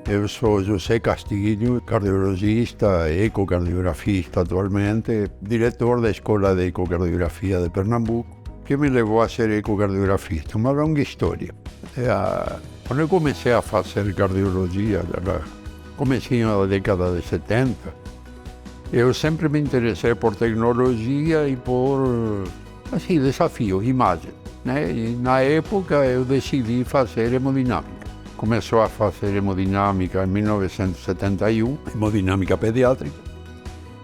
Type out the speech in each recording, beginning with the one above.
Eu sou José Castilho, cardiologista, ecocardiografista atualmente, diretor da Escola de Ecocardiografia de Pernambuco, que me levou a ser ecocardiografista. Uma longa história. Quando eu comecei a fazer cardiologia, comecei na década de 70, eu sempre me interessei por tecnologia e por desafios, imagem, né? E na época eu decidi fazer hemodinâmica. Começou a fazer hemodinâmica em 1971, hemodinâmica pediátrica.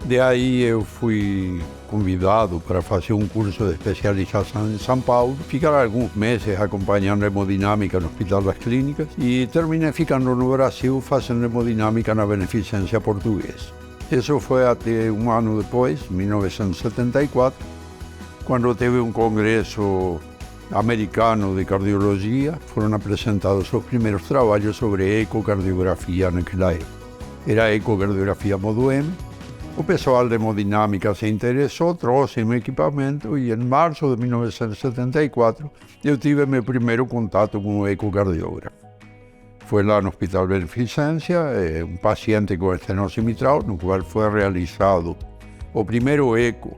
Daí eu fui convidado para fazer um curso de especialização em São Paulo, ficar alguns meses acompanhando hemodinâmica no Hospital das Clínicas e terminei ficando no Brasil fazendo hemodinâmica na Beneficência Portuguesa. Isso foi até um ano depois, 1974, quando teve um congresso americano de cardiologia, foram apresentados os primeiros trabalhos sobre ecocardiografia naquela época. Era a ecocardiografia modo M. O pessoal de hemodinâmica se interessou, trouxe um equipamento e em março de 1974 eu tive meu primeiro contato com o ecocardiógrafo. Foi lá no Hospital Beneficência, um paciente com estenose mitral, no qual foi realizado o primeiro eco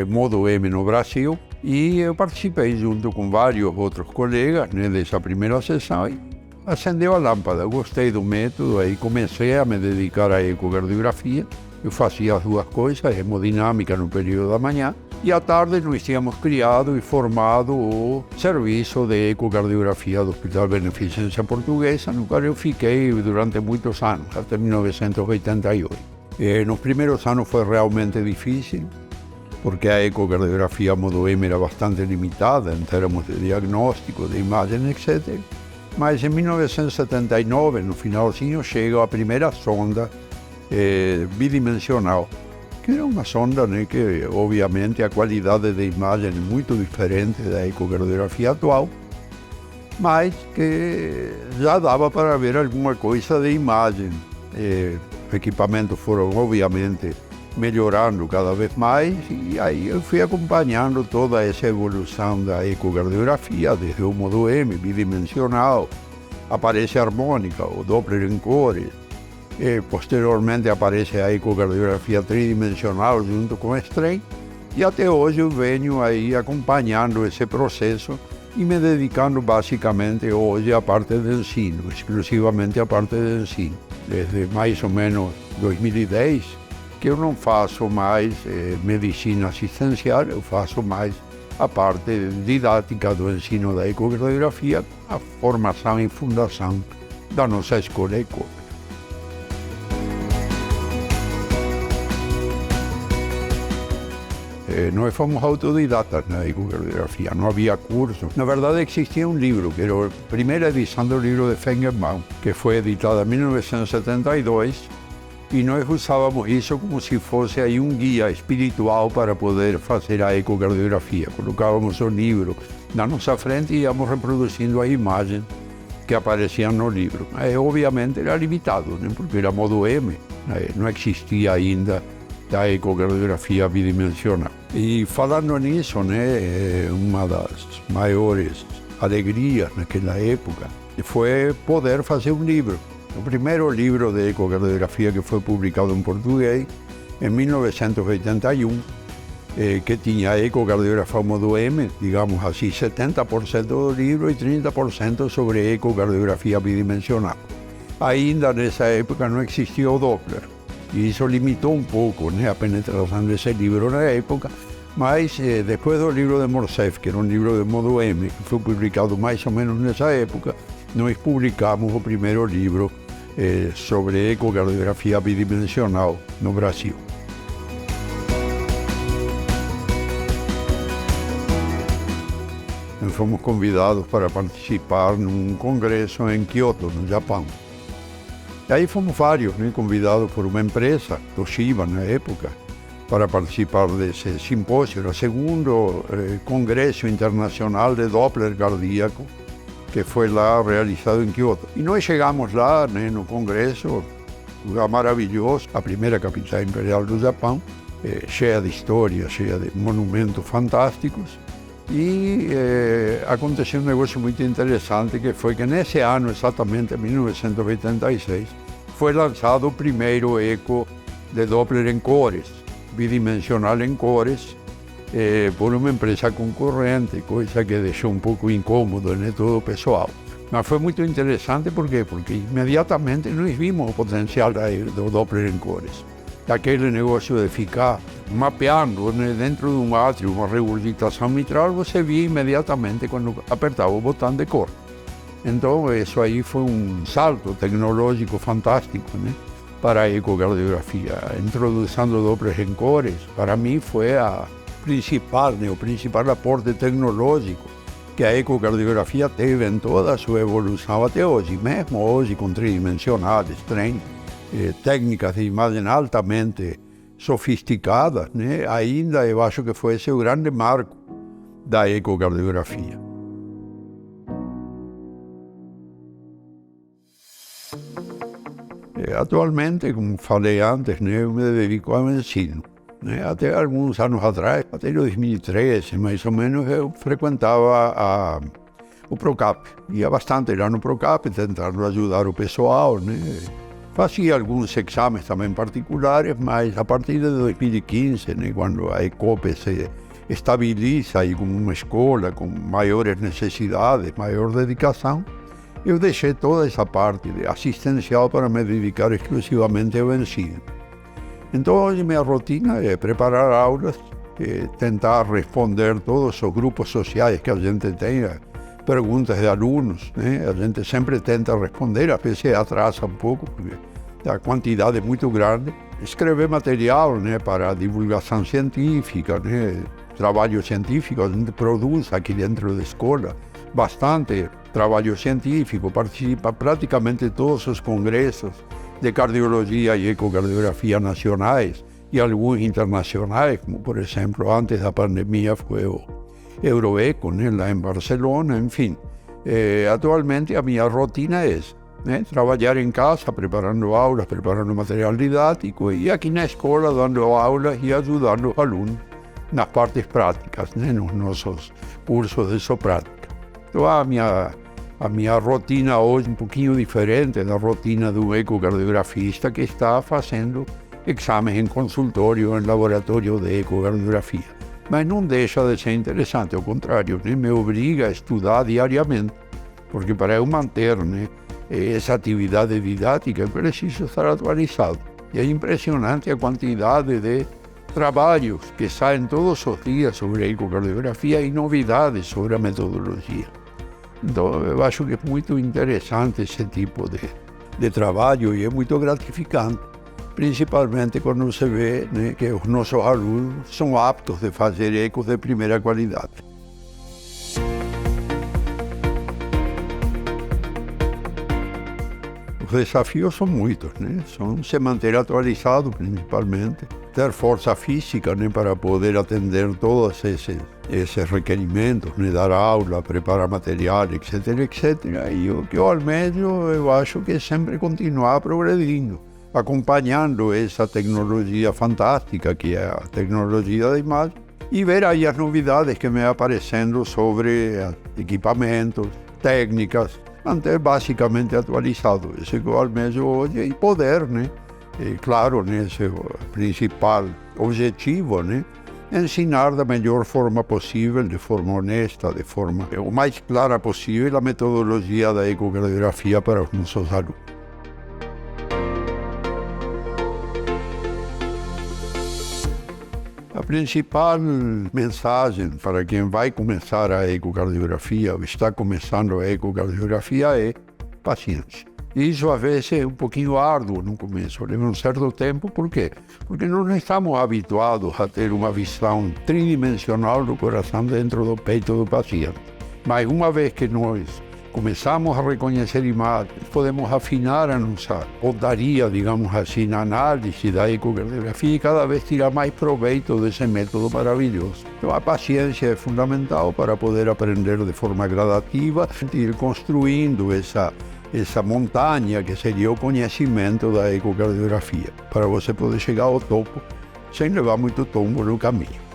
modo M no Brasil, e eu participei junto com vários outros colegas, né, dessa primeira sessão e acendeu a lâmpada. Eu gostei do método, aí comecei a me dedicar à ecocardiografia. Eu fazia as duas coisas, hemodinâmica no período da manhã, e à tarde nós tínhamos criado e formado o serviço de ecocardiografia do Hospital Beneficência Portuguesa, no qual eu fiquei durante muitos anos, até 1988. Nos primeiros anos foi realmente difícil, porque a ecocardiografia modo M era bastante limitada em termos de diagnóstico, de imagem, etc. Mas em 1979, no finalzinho, chega a primeira sonda bidimensional, que era uma sonda, né, que obviamente a qualidade de imagem é muito diferente da ecocardiografia atual, mas que já dava para ver alguma coisa de imagem. Os equipamentos foram, obviamente, melhorando cada vez mais, e aí eu fui acompanhando toda essa evolução da ecocardiografia, desde o modo M, bidimensional, aparece a harmônica, o Doppler em cores, posteriormente aparece a ecocardiografia tridimensional junto com o STRAIN, e até hoje eu venho aí acompanhando esse processo e me dedicando basicamente hoje à parte de ensino, exclusivamente à parte de ensino. Desde mais ou menos 2010, que eu não faço mais medicina assistencial, eu faço mais a parte didática do ensino da ecocardiografia, a formação e fundação da nossa escola ecógrafa. Nós fomos autodidatas na ecocardiografia, não havia curso. Na verdade, existia um livro, que era a primeira edição do livro de Feigenbaum, que foi editada em 1972, e nós usávamos isso como se fosse aí um guia espiritual para poder fazer a ecocardiografia. Colocávamos o livro na nossa frente e íamos reproduzindo a imagem que aparecia no livro. Obviamente era limitado, né? Porque era modo M, não existia ainda a ecocardiografia bidimensional. E falando nisso, né, uma das maiores alegrias naquela época foi poder fazer um livro. O primeiro livro de ecocardiografia que foi publicado em português em 1981, que tinha a ecocardiografia modo M, digamos assim, 70% do livro e 30% sobre ecocardiografia bidimensional. Ainda nessa época não existia o Doppler, e isso limitou um pouco, né, a penetração desse livro na época, mas depois do livro de Morcef, que era um livro de modo M, que foi publicado mais ou menos nessa época, nós publicamos o primeiro livro sobre ecocardiografia bidimensional no Brasil. Nós fomos convidados para participar num congresso em Kyoto, no Japão. E aí fomos vários, né, convidados por uma empresa, Toshiba na época, para participar desse simpósio, era o segundo congresso internacional de Doppler cardíaco, que foi lá realizado em Kyoto. E nós chegamos lá, né, no congresso, lugar maravilhoso, a primeira capital imperial do Japão, cheia de história, cheia de monumentos fantásticos. E aconteceu um negócio muito interessante, que foi que nesse ano, exatamente em 1986, foi lançado o primeiro eco de Doppler em cores, bidimensional em cores, por uma empresa concorrente, coisa que deixou um pouco incômodo, né, todo o pessoal. Mas foi muito interessante, por quê? Porque imediatamente nós vimos o potencial do Doppler em cores. Aquele negócio de ficar mapeando, né, dentro de um átrio, uma regurgitação mitral, você via imediatamente quando apertava o botão de cor. Então, isso aí foi um salto tecnológico fantástico, né, para a ecocardiografia. Introduzindo Doppler em cores, para mim foi o principal aporte tecnológico que a ecocardiografia teve em toda a sua evolução até hoje, mesmo hoje com tridimensionais, técnicas de imagem altamente sofisticadas, né? Ainda eu acho que foi esse o grande marco da ecocardiografia. Atualmente, como falei antes, né, eu me dedico ao ensino. Até alguns anos atrás, até 2013, mais ou menos, eu frequentava o Procap. Ia bastante lá no Procap, tentando ajudar o pessoal, né? Fazia alguns exames também particulares, mas a partir de 2015, né, quando a ECOPE se estabiliza aí como uma escola com maiores necessidades, maior dedicação, eu deixei toda essa parte assistencial para me dedicar exclusivamente ao ensino. Então, hoje minha rotina é preparar aulas, tentar responder todos os grupos sociais que a gente tem, perguntas de alunos, né? A gente sempre tenta responder, às vezes atrasa um pouco, porque a quantidade é muito grande. Escrever material, né, para divulgação científica, né? Trabalho científico, a gente produz aqui dentro da escola bastante trabalho científico, participa praticamente todos os congressos de cardiologia e ecocardiografia nacionais e alguns internacionais, como por exemplo, antes da pandemia foi o Euroeco, né, lá em Barcelona, enfim. Atualmente a minha rotina é essa, né, trabalhar em casa, preparando aulas, preparando material didático e aqui na escola dando aulas e ajudando os alunos nas partes práticas, né, nos nossos cursos de isoprática. Então a minha rotina hoje é um pouquinho diferente da rotina do ecocardiografista que está fazendo exames em consultório, em laboratório de ecocardiografia. Mas não deixa de ser interessante, ao contrário, né? Me obriga a estudar diariamente, porque para eu manter, né, essa atividade didática eu preciso estar atualizado. E é impressionante a quantidade de trabalhos que saem todos os dias sobre a ecocardiografia e novidades sobre a metodologia. Então, eu acho que é muito interessante esse tipo de trabalho e é muito gratificante, principalmente quando você vê, né, que os nossos alunos são aptos de fazer ecos de primeira qualidade. Os desafios são muitos, né? São se manter atualizado, principalmente, ter força física, né, para poder atender todos esses requerimentos, né, dar aula, preparar material, etc., etc. E o que eu almejo, eu acho que é sempre continuar progredindo, acompanhando essa tecnologia fantástica que é a tecnologia da imagem e ver aí as novidades que me aparecendo sobre equipamentos, técnicas, manter basicamente atualizado. Esse que eu almejo hoje e poder, né? E, claro, né, esse é o principal objetivo, né? Ensinar da melhor forma possível, de forma honesta, de forma o mais clara possível, a metodologia da ecocardiografia para os nossos alunos. A principal mensagem para quem vai começar a ecocardiografia ou está começando a ecocardiografia é paciência. Isso às vezes é um pouquinho árduo no começo, leva um certo tempo. Por quê? Porque nós não estamos habituados a ter uma visão tridimensional do coração dentro do peito do paciente. Mas uma vez que nós começamos a reconhecer imagens, podemos afinar a nossa pontaria, digamos assim, na análise da ecocardiografia e cada vez tirar mais proveito desse método maravilhoso. Então a paciência é fundamental para poder aprender de forma gradativa e ir construindo essa montanha que seria o conhecimento da ecocardiografia, para você poder chegar ao topo sem levar muito tombo no caminho.